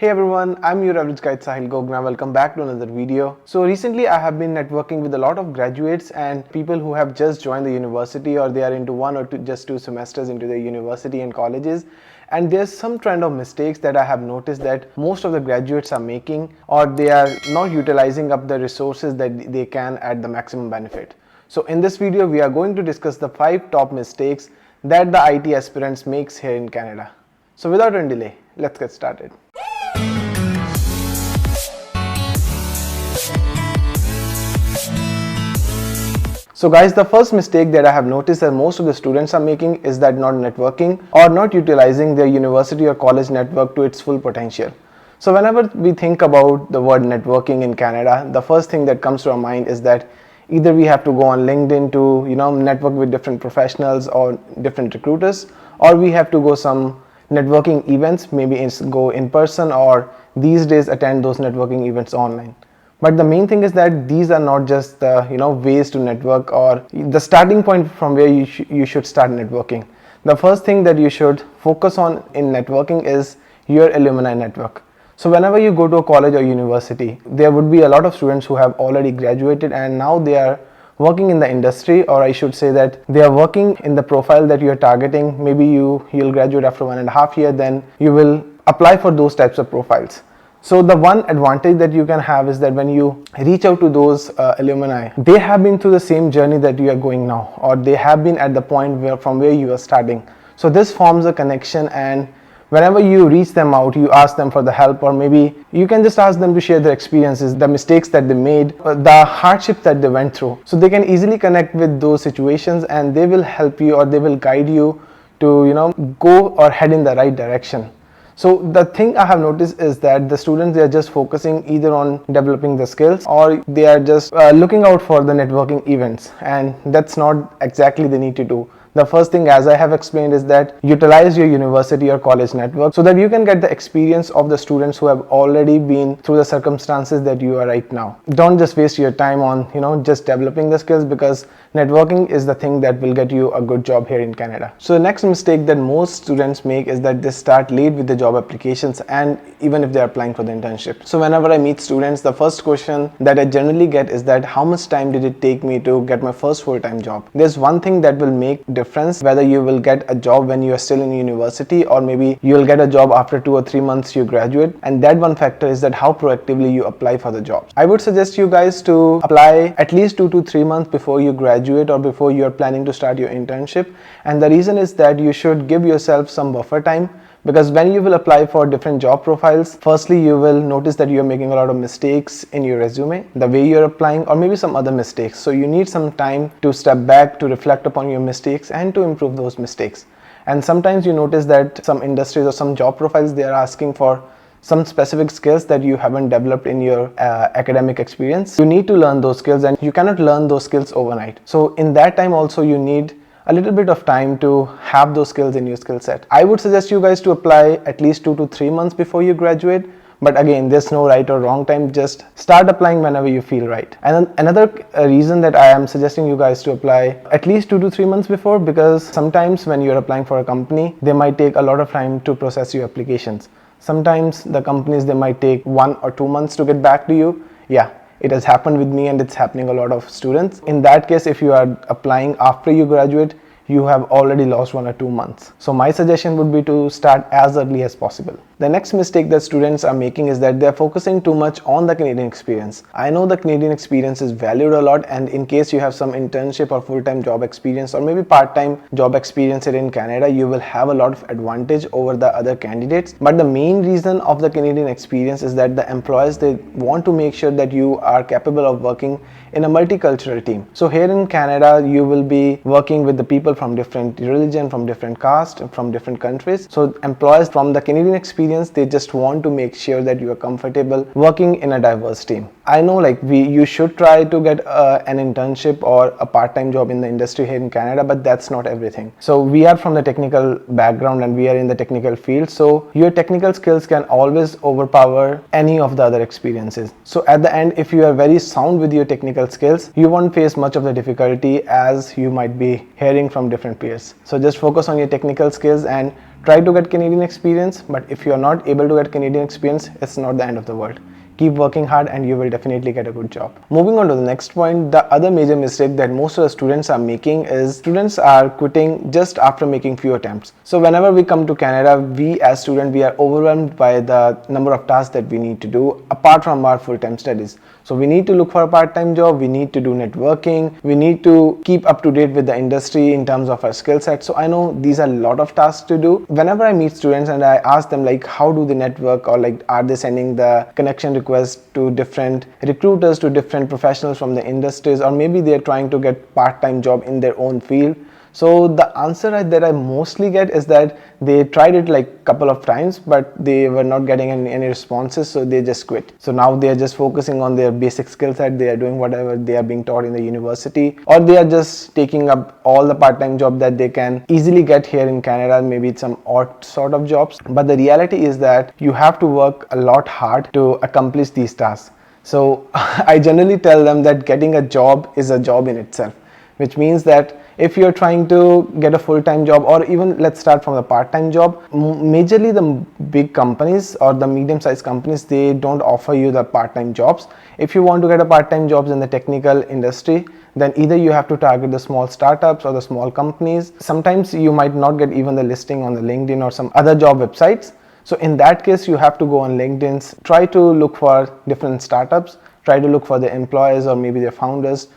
Hey everyone, I'm your average guide Sahil Gogna. Welcome back to another video. So recently I have been networking with a lot of graduates and people who have just joined the university, or they are into one or just two semesters into the university and colleges. And there's some trend of mistakes that I have noticed that most of the graduates are making, or they are not utilizing up the resources that they can at the maximum benefit. So in this video we are going to discuss the 5 top mistakes that the IT aspirants makes here in Canada. So without any delay, let's get started. So guys, the first mistake that I have noticed that most of the students are making is that not networking or not utilizing their university or college network to its full potential. So whenever we think about the word networking in Canada, the first thing that comes to our mind is that either we have to go on LinkedIn to network with different professionals or different recruiters, or we have to go some networking events, maybe go in person, or these days attend those networking events online. But the main thing is that these are not just the ways to network or the starting point from where you should start networking. The first thing that you should focus on in networking is your alumni network. So whenever you go to a college or university, there would be a lot of students who have already graduated and now they are working in the industry, or I should say that they are working in the profile that you are targeting. Maybe you'll graduate after 1.5 years, then you will apply for those types of profiles. So the one advantage that you can have is that when you reach out to those alumni, they have been through the same journey that you are going now, or they have been at the point from where you are starting. So this forms a connection, and whenever you reach them out, you ask them for the help, or maybe you can just ask them to share their experiences, the mistakes that they made, the hardships that they went through. So they can easily connect with those situations and they will help you, or they will guide you to go or head in the right direction. So the thing I have noticed is that the students, they are just focusing either on developing the skills, or they are just looking out for the networking events, and that's not exactly the need to do. The first thing, as I have explained, is that utilize your university or college network so that you can get the experience of the students who have already been through the circumstances that you are right now. Don't just waste your time on just developing the skills, because networking is the thing that will get you a good job here in Canada. So the next mistake that most students make is that they start late with the job applications, and even if they are applying for the internship. So whenever I meet students, the first question that I generally get is that how much time did it take me to get my first full-time job? There's one thing that will make difference whether you will get a job when you are still in university, or maybe you'll get a job after 2 or 3 months you graduate, and that one factor is that how proactively you apply for the job. I would suggest you guys to apply at least 2 to 3 months before you graduate, or before you are planning to start your internship. And the reason is that you should give yourself some buffer time, because when you will apply for different job profiles, firstly you will notice that you are making a lot of mistakes in your resume, the way you are applying, or maybe some other mistakes. So you need some time to step back, to reflect upon your mistakes and to improve those mistakes. And sometimes you notice that some industries or some job profiles, they are asking for some specific skills that you haven't developed in your academic experience. You need to learn those skills, and you cannot learn those skills overnight. So in that time also you need a little bit of time to have those skills in your skill set. I would suggest you guys to apply at least 2 to 3 months before you graduate. But again, there's no right or wrong time. Just start applying whenever you feel right. And another reason that I am suggesting you guys to apply at least 2 to 3 months before, because sometimes when you're applying for a company, they might take a lot of time to process your applications. Sometimes the companies, they might take 1 or 2 months to get back to you. Yeah, it has happened with me, and it's happening a lot of students. In that case, if you are applying after you graduate, you have already lost 1 or 2 months. So my suggestion would be to start as early as possible. The next mistake that students are making is that they're focusing too much on the Canadian experience. I know the Canadian experience is valued a lot, and in case you have some internship or full-time job experience, or maybe part-time job experience here in Canada, you will have a lot of advantage over the other candidates. But the main reason of the Canadian experience is that the employers, they want to make sure that you are capable of working in a multicultural team. So here in Canada, you will be working with the people from different religion, from different caste, from different countries. So employers from the Canadian experience, they just want to make sure that you are comfortable working in a diverse team. I know you should try to get an internship or a part-time job in the industry here in Canada, but that's not everything. So we are from the technical background and we are in the technical field. So your technical skills can always overpower any of the other experiences. So at the end, if you are very sound with your technical skills, you won't face much of the difficulty as you might be hearing from different peers. So just focus on your technical skills and Try to get Canadian experience, but if you are not able to get Canadian experience, it's not the end of the world. Keep working hard and you will definitely get a good job. Moving on to the next point, the other major mistake that most of the students are making is students are quitting just after making few attempts. So whenever we come to Canada, we as students, we are overwhelmed by the number of tasks that we need to do apart from our full-time studies. So we need to look for a part-time job, we need to do networking, we need to keep up to date with the industry in terms of our skill set. So I know these are a lot of tasks to do. Whenever I meet students and I ask them like how do they network, or like are they sending the connection requests to different recruiters, to different professionals from the industries, or maybe they're trying to get part-time job in their own field. So the answer that I mostly get is that they tried it like a couple of times, but they were not getting any responses, so they just quit. So now they are just focusing on their basic skill set, they are doing whatever they are being taught in the university, or they are just taking up all the part-time job that they can easily get here in Canada, maybe it's some odd sort of jobs. But the reality is that you have to work a lot hard to accomplish these tasks. So I generally tell them that getting a job is a job in itself, which means that if you're trying to get a full-time job, or even let's start from the part-time job, majorly the big companies or the medium-sized companies, they don't offer you the part-time jobs. If you want to get a part-time jobs in the technical industry, then either you have to target the small startups or the small companies. Sometimes you might not get even the listing on the LinkedIn or some other job websites. So in that case, you have to go on LinkedIn, try to look for different startups, try to look for the employees or maybe their founders,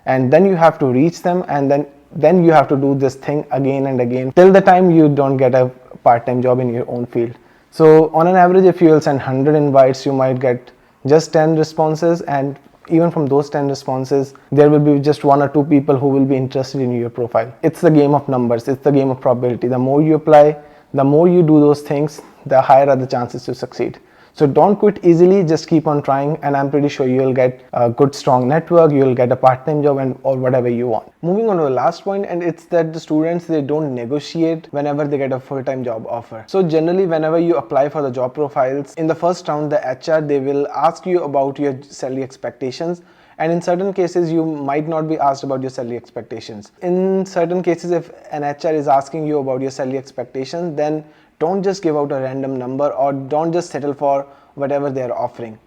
and then you have to reach them, and then you have to do this thing again and again till the time you don't get a part-time job in your own field. So on an average, if you will send 100 invites, you might get just 10 responses, and even from those 10 responses, there will be just 1 or 2 people who will be interested in your profile. It's the game of numbers, it's the game of probability. The more you apply, the more you do those things, the higher are the chances to succeed. So don't quit easily, just keep on trying, and I'm pretty sure you'll get a good strong network, you'll get a part-time job or whatever you want. Moving on to the last point, and it's that the students, they don't negotiate whenever they get a full-time job offer. So generally whenever you apply for the job profiles, in the first round the HR, they will ask you about your salary expectations. And in certain cases, you might not be asked about your salary expectations. In certain cases, if an HR is asking you about your salary expectations, then don't just give out a random number, or don't just settle for whatever they are offering.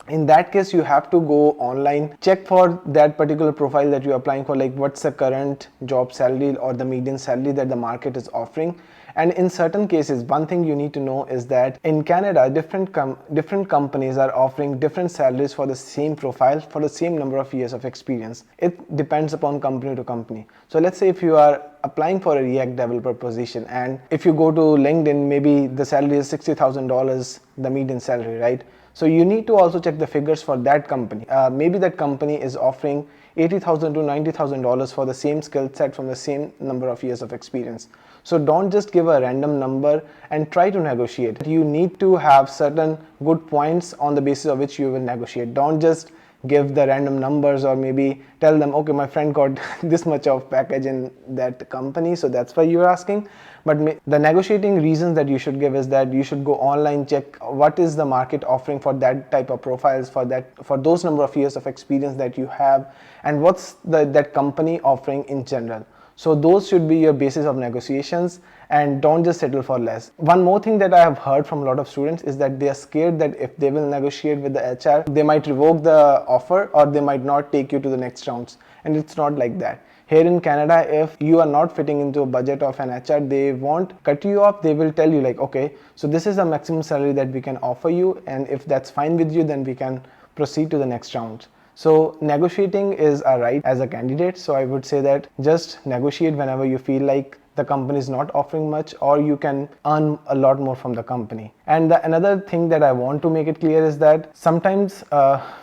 In that case, you have to go online, check for that particular profile that you're applying for, like what's the current job salary or the median salary that the market is offering. And in certain cases, one thing you need to know is that in Canada, different companies are offering different salaries for the same profile, for the same number of years of experience. It depends upon company to company. So let's say if you are applying for a React developer position, and if you go to LinkedIn, maybe the salary is $60,000, the median salary, right? So you need to also check the figures for that company. Maybe that company is offering $80,000 to $90,000 for the same skill set from the same number of years of experience. So don't just give a random number and try to negotiate. You need to have certain good points on the basis of which you will negotiate. Don't just give the random numbers, or maybe tell them, okay, my friend got this much of package in that company, so that's why you're asking. But the negotiating reasons that you should give is that you should go online, check what is the market offering for that type of profiles, for those number of years of experience that you have, and what's that company offering in general. So those should be your basis of negotiations, and don't just settle for less. One more thing that I have heard from a lot of students is that they are scared that if they will negotiate with the HR, they might revoke the offer, or they might not take you to the next rounds. And it's not like that. Here in Canada, if you are not fitting into a budget of an HR, they won't cut you off. They will tell you like, okay, so this is the maximum salary that we can offer you, and if that's fine with you, then we can proceed to the next round. So negotiating is a right as a candidate. So I would say that just negotiate whenever you feel like the company is not offering much, or you can earn a lot more from the company. And another thing that I want to make it clear is that sometimes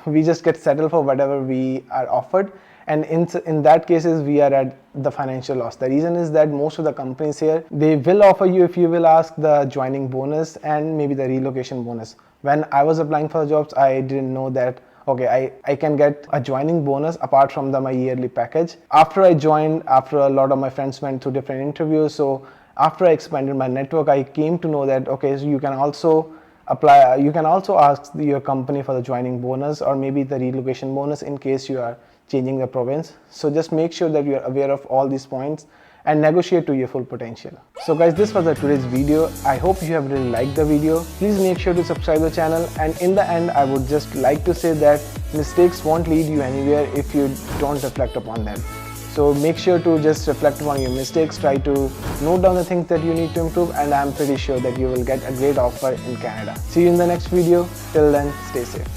we just get settled for whatever we are offered, and in that cases we are at the financial loss. The reason is that most of the companies here, they will offer you, if you will ask, the joining bonus and maybe the relocation bonus. When I was applying for jobs, I didn't know that okay, I can get a joining bonus apart from my yearly package. After I joined, after a lot of my friends went through different interviews, so after I expanded my network, I came to know that okay, so you can also apply, you can also ask your company for the joining bonus or maybe the relocation bonus in case you are changing the province. So just make sure that you are aware of all these points, and negotiate to your full potential. So guys, this was today's video. I hope you have really liked the video. Please make sure to subscribe the channel, and in the end I would just like to say that mistakes won't lead you anywhere if you don't reflect upon them. So make sure to just reflect upon your mistakes, try to note down the things that you need to improve, and I'm pretty sure that you will get a great offer in Canada. See you in the next video. Till then, stay safe.